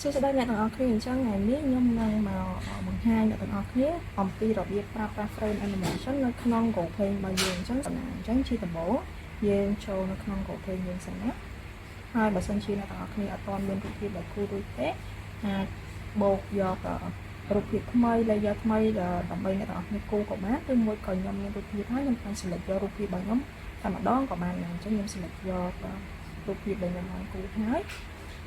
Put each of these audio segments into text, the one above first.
សួស្តីអ្នកទាំងអស់គ្នាអញ្ចឹងថ្ងៃនេះខ្ញុំនឹងមកបង្ហាញអ្នកទាំងអស់គ្នាអំពីរបៀបប្រើប្រាស់ frame animation នៅក្នុង GoPay របស់យើងអញ្ចឹងជាដំបូងយើងចូលនៅក្នុង GoPay យើងសិនណាហើយបើសិនជាអ្នកទាំងអស់គ្នាអត់ទាន់មានរូបភាពដែលគួររួចទេអាចបូកយករូបភាពថ្មី layer ថ្មីដើម្បីអ្នកទាំងអស់គ្នាគូរក៏បានឬមួយក៏ខ្ញុំមានរូបភាពហើយខ្ញុំអាច select យករូបភាពរបស់ខ្ញុំតែម្ដងក៏បានដែរអញ្ចឹងខ្ញុំ select យករូបភាពដែលខ្ញុំបានគូរហើយ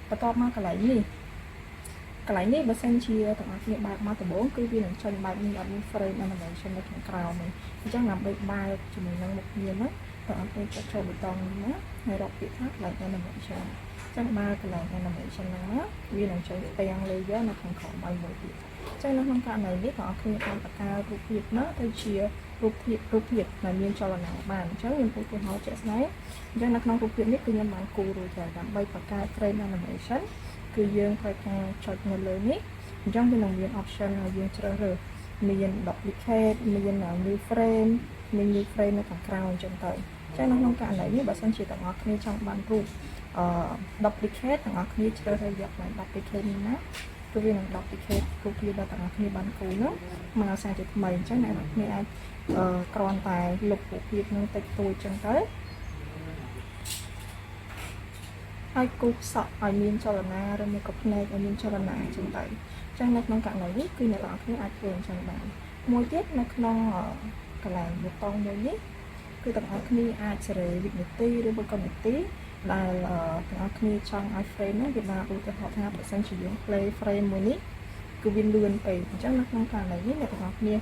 បន្ទាប់មកកន្លែងនេះបើសិនជាទាំងអស់គ្នាបើកមកដំបូងគឺវានឹងចេញបែបនេះអត់មាន frame animation នៅខាងក្រោមទេអញ្ចឹងដើម្បីបើកជាមួយនឹងមុខងារហ្នឹងទាំងអស់គ្នាចុចចូលប៊ូតុងនេះណាហើយរកពាក្យថា like animation អញ្ចឹងបើកន្លែង animation ហ្នឹងមកវានឹងចេញផ្ទាំង layer នៅខាងក្រោមឲ្យមួយទៀតអញ្ចឹងនៅក្នុងករណីនេះទាំងអស់គ្នាអាចបង្កើតរូបភាពនោះទៅជារូបភាពដែលមានចលនាបានអញ្ចឹងខ្ញុំឧទាហរណ៍ជាក់ស្ដែងអញ្ចឹងនៅក្នុងរូបភាពនេះគឺខ្ញុំបានគូររួចហើយដើម្បីបង្កើត frame animation គឺយើងត្រូវការចុចនៅលើនេះអញ្ចឹងវានឹងមាន option ឲ្យយើងជ្រើសរើសមាន duplicate មាន new frame មាន new frame នៅខាងក្រៅអញ្ចឹងទៅអញ្ចឹងនៅក្នុងករណីនេះបើសិនជាទាំងអស់គ្នាចង់បានរូបduplicate ទាំងអស់គ្នាជ្រើសរើសយកឡើង duplicate នេះណាគឺវានឹង duplicate រូបភាពដែលទាំងអស់គ្នាបានគូរនោះមកឲ្យសារជាថ្មីអញ្ចឹងអ្នកនរគ្នាអាចគ្រាន់តែលុបរូបភាពនឹងតិចតួចអញ្ចឹងទៅហើយគូសសក់ឲ្យមានចលនាឬមួយក៏ភ្នែកឲ្យមានចលនាអញ្ចឹងទៅអញ្ចឹងនៅក្នុងករណីនេះគឺអ្នកនរគ្នាអាចធ្វើអញ្ចឹងបានមួយទៀតនៅក្នុងកន្លែងប៊ូតុងមួយនេះគឺទាំងអស់គ្នាអាចសេរីវិនាទីឬមួយក៏នាទីដែលទាំងអស់គ្នាចង់ឲ្យ frame ហ្នឹងវាបានឧទាហរណ៍ថាបើសិនជាយើង play frame មួយនេះគឺវាលឿនពេកអញ្ចឹងនៅក្នុងករណីនេះអ្នកទាំងអស់គ្នា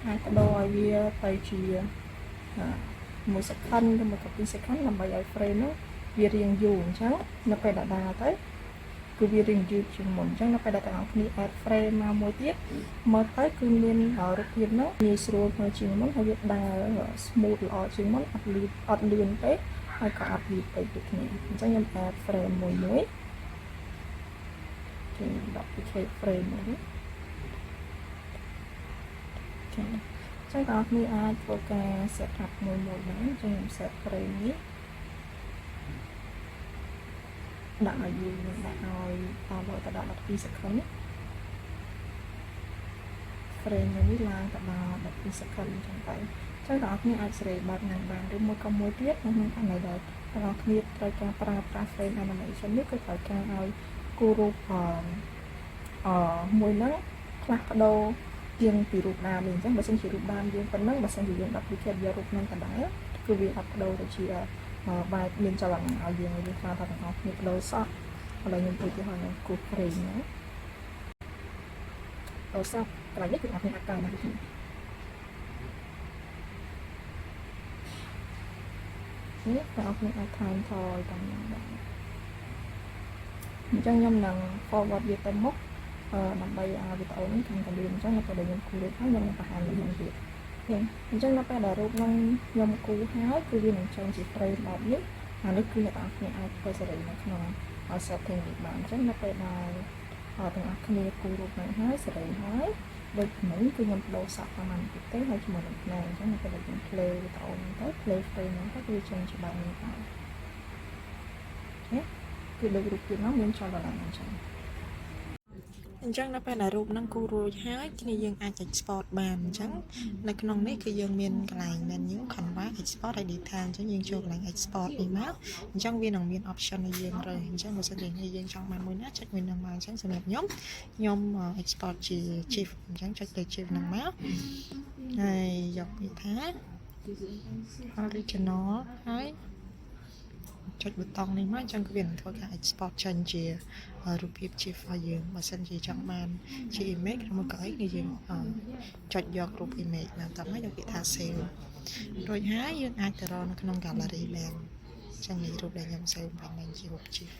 អាចបដូរឲ្យវាទៅជា1 second ឬមួយក៏2 second ដើម្បីឲ្យ frame ហ្នឹងវារៀងយូរអញ្ចឹងនៅពេលដែលដើរទៅគឺវារៀងយឺតជាងមុនអញ្ចឹងនៅពេលដែលទាំងអស់គ្នា add frame មកមួយទៀតមើលទៅគឺមានរូបភាពនោះងាយស្រួលមើលជាងមុនហើយវាដើរ smooth ល្អជាងមុនអត់លឿនពេកហើយក៏អត់យឺតពេកដូចគ្នាអញ្ចឹងខ្ញុំ add frame មួយគេ duplicate frame មួយនេះចា៎អញ្ចឹងទាំងអស់គ្នាអាចធ្វើការ set up មួយបានអញ្ចឹងខ្ញុំ set frame នេះដាក់ឲ្យយូរដាក់ឲ្យតាមទៅដល់12 second frame នេះឡើងទៅដល់12 second អញ្ចឹងទៅអញ្ចឹងបងប្អូនអាចសេរីបែបណាបានឬមួយក៏មួយទៀតនៅក្នុងករណីដែលបងប្អូនត្រូវការប្រើប្រាស់ frame animation នេះគឺត្រូវការឲ្យគូររូបមួយហ្នឹងផ្លាស់ប្ដូរជាងពីរូបដើមវិញអញ្ចឹងបើសិនជារូបដើមយើងប៉ុណ្ណឹងបើសិនជាយើង duplicate យករូបហ្នឹងទៅដែរគឺវាអត់ប្ដូរទៅជាបែបមានចលនាឲ្យយើងខ្លាចថាទាំងអស់គ្នាបដូរសក់ឥឡូវខ្ញុំឧទាហរណ៍ខ្ញុំគូសព្រេងណាបដូរសក់កន្លែងនេះគឺអ្នកអាចកើនមកនេះបងប្អូនអាចថែមថយតាមបានអញ្ចឹងខ្ញុំនឹង forward វាទៅមុខដើម្បីឲ្យវីដេអូនេះកាន់តែលឿនអញ្ចឹងនៅពេលដែលខ្ញុំគូររួចហើយខ្ញុំនឹងបង្ហាញលើនឹងទៀតអញ្ចឹងនៅពេលដែលរូបនឹងខ្ញុំគូរហើយគឺវានឹងចេញជា frame បែបនេះអានេះគឺអ្នកនរគ្នាអាចធ្វើសេរីនៅក្នុង setting នេះបានអញ្ចឹងនៅពេលដែលទាំងអស់គ្នាគូររូបនឹងហើយសេរីហើយដូចមិញគឺខ្ញុំបដូរសក់តាមបន្តិចទេហើយជាមួយនឹងផ្នែកអញ្ចឹងនៅពេលដែលខ្ញុំ play វីដេអូហ្នឹងទៅ play frame ហ្នឹងទៅគឺចេញជាបែបនេះហើយគឺដូចរូបភាពនោះមានចលនាអញ្ចឹងអញ្ចឹងនៅពេលដែលរូបហ្នឹងគូររួចហើយគ្នាយើងអាច export បានអញ្ចឹងនៅក្នុងនេះគឺយើងមានកន្លែង menu Canva export ហើយ detail អញ្ចឹងយើងចូលកន្លែង export នេះមកអញ្ចឹងវានឹងមាន option ឲ្យយើងរើសអញ្ចឹងបើសិនជាយើងចង់បានមួយណាចុចមួយហ្នឹងមកអញ្ចឹងសម្រាប់ខ្ញុំ export ជា GIF អញ្ចឹងចុចទៅ GIF ហ្នឹងមកហើយយកវាថា original ហើយចុចប៊ូតុងនេះមកអញ្ចឹងគឺវានឹងធ្វើការ export ចេញជារូបភាព GIF ឲ្យយើងបើសិនជាចង់បានជា image ឬមួយក៏អីគឺយើងចុចយករូប image មកតាមមកយកពាក្យថា save រួចហើយយើងអាចទៅរកនៅក្នុង gallery បានអញ្ចឹងនេះរូបដែលខ្ញុំ save បាញ់ជារូប GIF